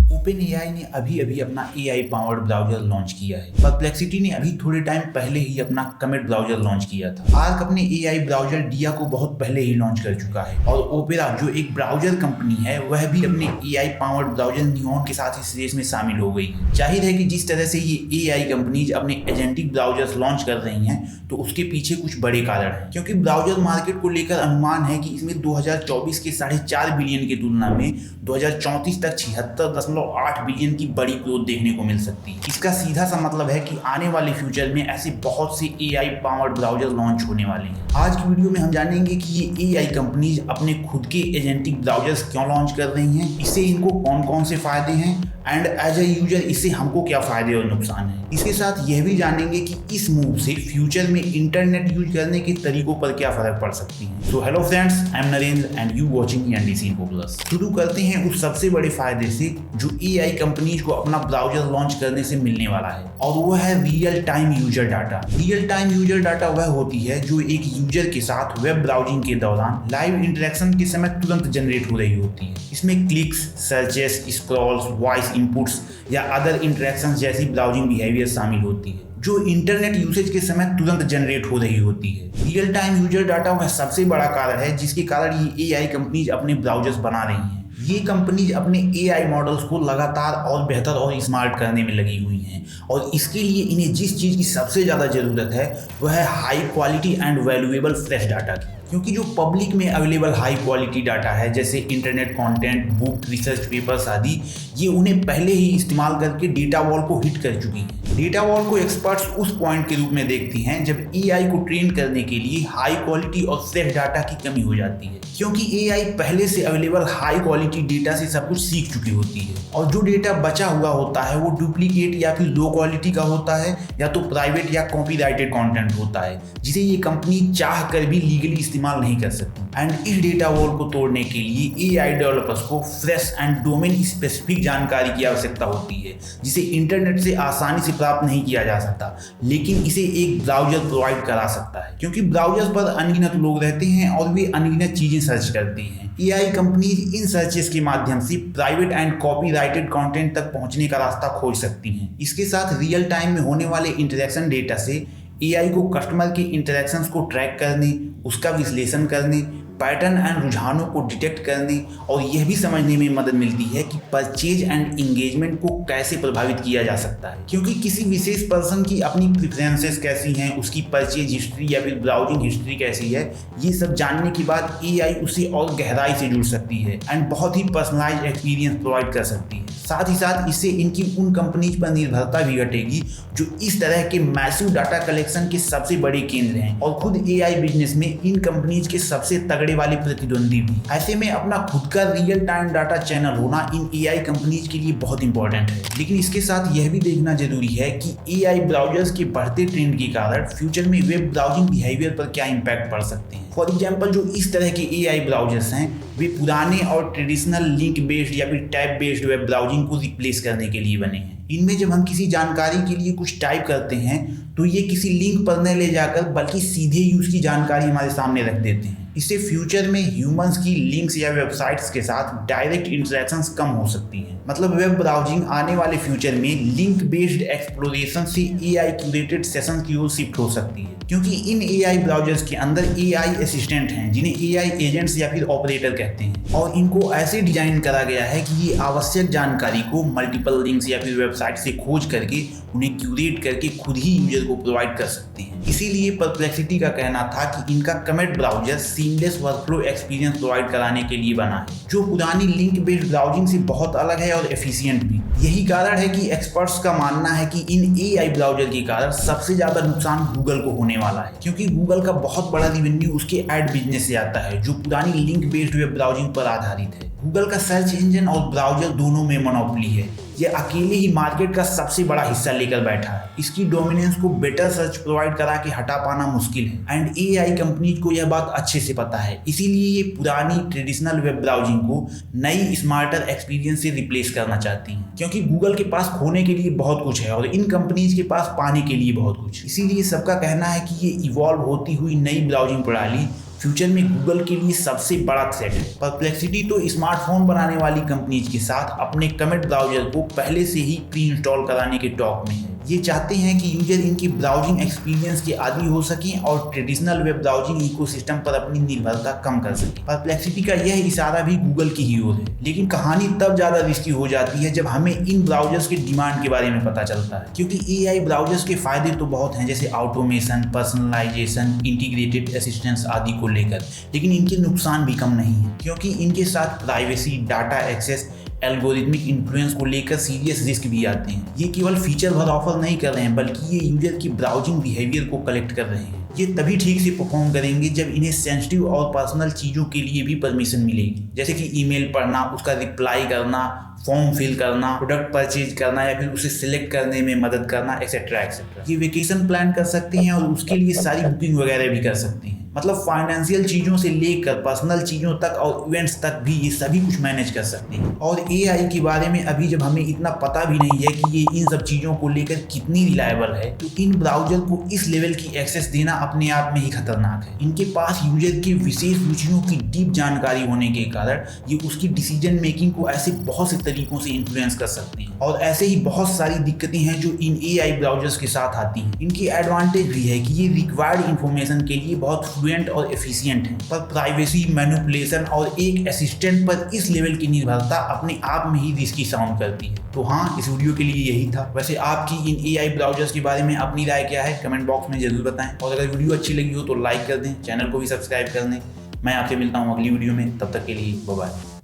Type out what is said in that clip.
Open AI ने अभी अभी अपना एआई पावर्ड ब्राउजर लॉन्च किया है। परप्लेक्सिटी ने अभी थोड़े टाइम पहले ही अपना कमेट ब्राउजर लॉन्च किया था। आर्क अपने एआई ब्राउजर डिया को बहुत पहले ही लॉन्च कर चुका है और ओपेरा जो एक ब्राउजर कंपनी है वह भी अपने एआई पावर्ड ब्राउजर नियॉन के साथ इस रेस में शामिल हो गई है। जाहिर है कि जिस तरह से ये एआई कंपनीज अपने एजेंटिक ब्राउजर्स लॉन्च कर रही हैं तो उसके पीछे कुछ बड़े कारण हैं, क्योंकि ब्राउजर मार्केट को लेकर अनुमान है कि इसमें 2024 के 4.5 बिलियन की तुलना में 2034 तक 76.8 बिलियन की बड़ी ग्रोथ देखने को मिल सकती है। इसका सीधा सा मतलब है कि आने वाले फ्यूचर में ऐसे बहुत से एआई पावर्ड ब्राउजर लॉन्च होने वाले हैं। आज की वीडियो में हम जानेंगे कि ये एआई कंपनीज अपने खुद के एजेंटिक ब्राउजर्स क्यों लॉन्च कर रही हैं, इससे इनको कौन कौन से फायदे हैं एंड एज ए यूजर इससे हमको क्या फायदे और नुकसान है। इसके साथ यह भी जानेंगे कि इस मूव से फ्यूचर में इंटरनेट यूज करने के तरीकों पर क्या फर्क पड़ सकती है। So hello friends, I am Narendra and you watching NDC info plus. शुरू करते हैं उस सबसे बड़े फायदे से जो एआई कंपनीज को अपना ब्राउजर लॉन्च करने से मिलने वाला है, और वो है real time user data. Real time user data वह होती है जो एक यूजर के साथ वेब ब्राउजिंग के दौरान लाइव इंटरेक्शन के समय तुरंत जनरेट हो रही होती है। इसमें clicks, searches, Scrolls, voice inputs या अदर इंटरेक्शंस जैसी ब्राउजिंग बिहेवियर शामिल होती है जो इंटरनेट यूसेज के समय तुरंत जनरेट हो रही होती है। रियल टाइम यूजर डाटा वह सबसे बड़ा कारण है जिसके कारण ये एआई कंपनीज अपने ब्राउजर्स बना रही हैं। ये कंपनीज अपने एआई मॉडल्स को लगातार और बेहतर और स्मार्ट करने में लगी हुई हैं, और इसके लिए इन्हें जिस चीज़ की सबसे ज़्यादा ज़रूरत है वह है high quality and valuable fresh data की। क्योंकि जो पब्लिक में अवेलेबल हाई क्वालिटी डाटा है जैसे internet content, book, research papers आदि, ये उन्हें पहले ही इस्तेमाल करके डेटा वॉल को हिट कर चुकी हैं। डेटा वॉल को एक्सपर्ट्स उस पॉइंट के रूप में देखती हैं जब एआई को ट्रेन करने के लिए हाई क्वालिटी और फ्रेश डाटा की कमी हो जाती है, क्योंकि एआई पहले से अवेलेबल हाई क्वालिटी डेटा से सब कुछ सीख चुकी होती है, और जो डेटा बचा हुआ होता है वो डुप्लीकेट या फिर लो क्वालिटी का होता है या तो प्राइवेट या कॉपीराइटेड कंटेंट होता है जिसे ये कंपनी चाह कर भी लीगली इस्तेमाल नहीं कर सकती। एंड इस डेटा वॉल को तोड़ने के लिए एआई डेवलपर्स को फ्रेश एंड डोमेन स्पेसिफिक जानकारी की आवश्यकता होती है जिसे इंटरनेट से आसानी से प्राप्त नहीं किया जा सकता, लेकिन इसे एक ब्राउजर प्रोवाइड करा सकता है, क्योंकि ब्राउजर पर अनगिनत लोग रहते हैं और वे अनगिनत चीजें सर्च करते हैं। एआई कंपनीज इन सर्चेस के माध्यम से प्राइवेट एंड कॉपीराइटेड कंटेंट तक पहुंचने का रास्ता खोज सकती हैं। इसके साथ रियल टाइम में होने वाले इंटरेक्शन डेटा से एआई को कस्टमर के इंटरेक्शंस को ट्रैक करने, उसका विश्लेषण करने, पैटर्न एंड रुझानों को डिटेक्ट करने और यह भी समझने में मदद मिलती है कि परचेज एंड इंगेजमेंट को कैसे प्रभावित किया जा सकता है, क्योंकि किसी विशेष पर्सन की अपनी प्रेफरेंसेस कैसी हैं, उसकी परचेज हिस्ट्री या फिर ब्राउजिंग हिस्ट्री कैसी है, ये सब जानने के बाद एआई उसे और गहराई से जुड़ सकती है एंड बहुत ही पर्सनलाइज्ड एक्सपीरियंस प्रोवाइड कर सकती है। साथ ही साथ इससे इनकी उन कंपनीज पर निर्भरता भी घटेगी जो इस तरह के मैसिव डाटा कलेक्शन के सबसे बड़े केंद्र हैं, और खुद एआई बिजनेस में इन कंपनीज के सबसे तगड़े वाले प्रतिद्वंदी भी। ऐसे में अपना खुद का रियल टाइम डाटा चैनल होना इन एआई कंपनीज के लिए बहुत इंपॉर्टेंट है। लेकिन इसके साथ यह भी देखना जरूरी है कि एआई ब्राउजर्स के बढ़ते ट्रेंड के कारण फ्यूचर में वेब ब्राउजिंग बिहेवियर पर क्या इम्पैक्ट पड़ सकते हैं। फॉर एग्जाम्पल, जो इस तरह के एआई ब्राउजर्स हैं वे पुराने और ट्रेडिशनल लिंक बेस्ड या फिर टैब बेस्ड वेब ब्राउजिंग को रिप्लेस करने के लिए बने हैं। इनमें जब हम किसी जानकारी के लिए कुछ टाइप करते हैं तो ये किसी लिंक पर न ले जाकर बल्कि सीधे ही उसकी जानकारी हमारे सामने रख देते हैं। इससे फ्यूचर में ह्यूमंस की लिंक्स या वेबसाइट्स के साथ डायरेक्ट इंटरेक्शंस कम हो सकती हैं। मतलब वेब ब्राउजिंग आने वाले फ्यूचर में लिंक बेस्ड एक्सप्लोरेशन से एआई क्यूरेटेड सेशंस की ओर शिफ्ट हो सकती है, क्योंकि इन एआई ब्राउजर्स के अंदर एआई असिस्टेंट हैं जिन्हें एआई एजेंट्स या फिर ऑपरेटर कहते हैं, और इनको ऐसे डिजाइन करा गया है कि ये आवश्यक जानकारी को मल्टीपल लिंक्स या फिर वेबसाइट से खोज करके उन्हें क्यूरेट करके खुद ही यूजर को प्रोवाइड कर सकते हैं। इसीलिए परप्लेक्सिटी का कहना था कि इनका Comet browser seamless workflow experience provide कराने के लिए बना है, जो पुरानी लिंक बेस्ड ब्राउजिंग से बहुत अलग है और एफिशिएंट भी। यही कारण है कि एक्सपर्ट्स का मानना है कि इन एआई ब्राउजर के कारण सबसे ज्यादा नुकसान गूगल को होने वाला है, क्योंकि गूगल का बहुत बड़ा रेवेन्यू उसके एड बिजनेस से आता है जो पुरानी लिंक बेस्ड वेब ब्राउजिंग पर आधारित है। गूगल का सर्च इंजन और ब्राउजर दोनों में मोनोपोली है, ये अकेले ही मार्केट का सबसे बड़ा हिस्सा लेकर बैठा है। इसकी डोमिनेंस को बेटर सर्च प्रोवाइड करा के हटा पाना मुश्किल है, एंड एआई कंपनीज को यह बात अच्छे से पता है। इसीलिए ये पुरानी ट्रेडिशनल वेब ब्राउजिंग को नई स्मार्टर एक्सपीरियंस से रिप्लेस करना चाहती हैं, क्योंकि गूगल के पास खोने के लिए बहुत कुछ है और इन कंपनीज के पास पाने के लिए बहुत कुछ। इसीलिए सबका कहना है कि ये इवॉल्व होती हुई नई ब्राउजिंग प्रणाली फ्यूचर में गूगल के लिए सबसे बड़ा थ्रेट है। परप्लेक्सिटी तो स्मार्टफोन बनाने वाली कंपनीज के साथ अपने कमेट ब्राउजर को पहले से ही प्री इंस्टॉल कराने के टॉक में है। ये चाहते हैं कि यूजर इनकी ब्राउजिंग एक्सपीरियंस के आदी हो सकें और ट्रेडिशनल वेब ब्राउजिंग इकोसिस्टम पर अपनी निर्भरता कम कर सकें। परप्लेक्सिटी का यह इशारा भी गूगल की ही ओर है, लेकिन कहानी तब ज़्यादा रिस्की हो जाती है जब हमें इन ब्राउजर्स के डिमांड के बारे में पता चलता है। क्योंकि AI ब्राउजर्स के फायदे तो बहुत हैं, जैसे ऑटोमेशन, पर्सनलाइजेशन, इंटीग्रेटेड असिस्टेंस आदि को लेकर, लेकिन इनके नुकसान भी कम नहीं है, क्योंकि इनके साथ privacy, data access, algorithmic influence को लेकर सीरियस रिस्क भी आते हैं। ये केवल फीचर भर ऑफर नहीं कर रहे हैं, बल्कि ये यूजर की ब्राउजिंग बिहेवियर को कलेक्ट कर रहे हैं। ये तभी ठीक से परफॉर्म करेंगे जब इन्हें सेंसिटिव और पर्सनल चीज़ों के लिए भी परमिशन मिलेगी, जैसे कि ईमेल पढ़ना, उसका रिप्लाई करना, फॉर्म फिल करना, प्रोडक्ट परचेज करना या फिर उसे सिलेक्ट करने में मदद करना, एक्सेट्रा एक्सेट्रा। ये वेकेशन प्लान कर सकते हैं और उसके लिए सारी बुकिंग वगैरह भी कर सकते हैं। मतलब फाइनेंशियल चीज़ों से लेकर पर्सनल चीज़ों तक और इवेंट्स तक भी ये सभी कुछ मैनेज कर सकते हैं। और AI के बारे में अभी जब हमें इतना पता भी नहीं है कि ये इन सब चीज़ों को लेकर कितनी रिलायबल है, तो इन ब्राउजर को इस लेवल की एक्सेस देना अपने आप में ही खतरनाक है। इनके पास यूजर की विशेष रुचियों की डीप जानकारी होने के कारण ये उसकी डिसीजन मेकिंग को ऐसे बहुत से तरीकों से इन्फ्लुएंस कर सकते हैं। और ऐसे ही बहुत सारी दिक्कतें हैं जो इन AI ब्राउजर्स के साथ आती हैं। इनकी एडवांटेज भी है कि ये रिक्वायर्ड इंफॉर्मेशन के लिए बहुत फ्लुएंट और एफिशिएंट है, पर प्राइवेसी, मैनिपुलेशन और एक असिस्टेंट पर इस लेवल की निर्भरता अपने आप में ही रिस्की साउंड करती है। तो हाँ, इस वीडियो के लिए यही था। वैसे आपकी इन AI ब्राउजर्स के बारे में अपनी राय क्या है, कमेंट बॉक्स में जरूर बताएं। और अगर वीडियो अच्छी लगी हो तो लाइक कर दें, चैनल को भी सब्सक्राइब कर दें। मैं आपसे मिलता हूँ अगली वीडियो में, तब तक के लिए बाय बाय।